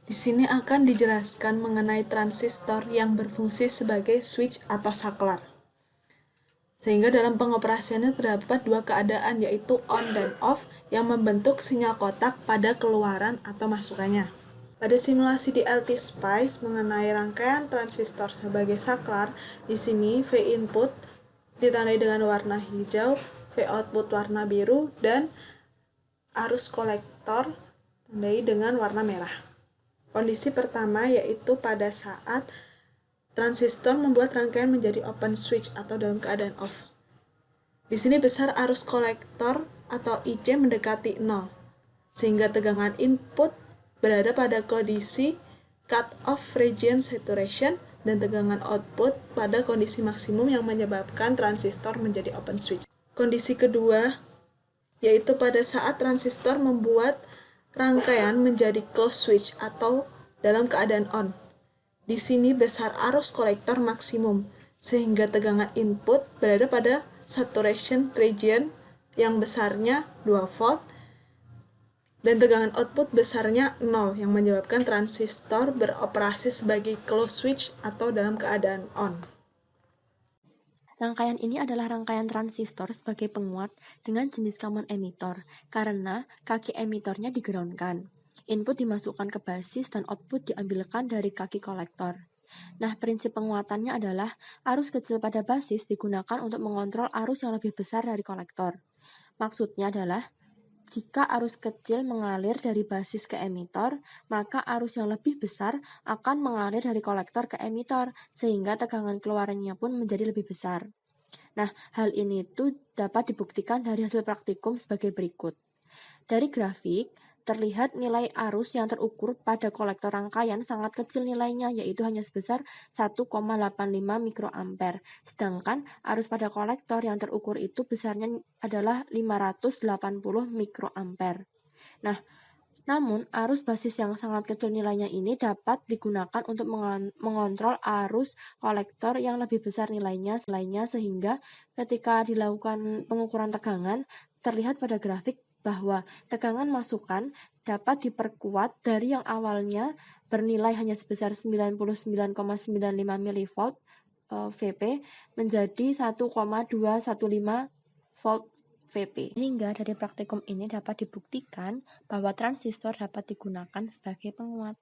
Di sini akan dijelaskan mengenai transistor yang berfungsi sebagai switch atau saklar. Sehingga dalam pengoperasiannya terdapat dua keadaan, yaitu on dan off, yang membentuk sinyal kotak pada keluaran atau masukannya. Pada simulasi di LT-Spice mengenai rangkaian transistor sebagai saklar, di sini V input ditandai dengan warna hijau, V output warna biru, dan arus kolektor ditandai dengan warna merah. Kondisi pertama yaitu pada saat transistor membuat rangkaian menjadi open switch atau dalam keadaan off. Di sini besar arus kolektor atau IC mendekati 0, sehingga tegangan input berada pada kondisi cut off region saturation dan tegangan output pada kondisi maksimum yang menyebabkan transistor menjadi open switch. Kondisi kedua yaitu pada saat transistor membuat rangkaian menjadi close switch atau dalam keadaan on. Di sini besar arus kolektor maksimum, sehingga tegangan input berada pada saturation region yang besarnya 2 volt dan tegangan output besarnya 0 yang menyebabkan transistor beroperasi sebagai close switch atau dalam keadaan on. Rangkaian ini adalah rangkaian transistor sebagai penguat dengan jenis common emitter, karena kaki emitornya digroundkan. Input dimasukkan ke basis dan output diambilkan dari kaki kolektor. Nah, prinsip penguatannya adalah arus kecil pada basis digunakan untuk mengontrol arus yang lebih besar dari kolektor. Maksudnya adalah, jika arus kecil mengalir dari basis ke emitor, maka arus yang lebih besar akan mengalir dari kolektor ke emitor, sehingga tegangan keluarannya pun menjadi lebih besar. Nah, hal ini tuh dapat dibuktikan dari hasil praktikum sebagai berikut. Dari grafik, terlihat nilai arus yang terukur pada kolektor rangkaian sangat kecil nilainya, yaitu hanya sebesar 1,85 mikroampere. Sedangkan arus pada kolektor yang terukur itu besarnya adalah 580 mikroampere. Nah, namun, arus basis yang sangat kecil nilainya ini dapat digunakan untuk mengontrol arus kolektor yang lebih besar nilainya sehingga ketika dilakukan pengukuran tegangan, terlihat pada grafik bahwa tegangan masukan dapat diperkuat dari yang awalnya bernilai hanya sebesar 99,95 mV Vp menjadi 1,215 volt Vp. Sehingga dari praktikum ini dapat dibuktikan bahwa transistor dapat digunakan sebagai penguat.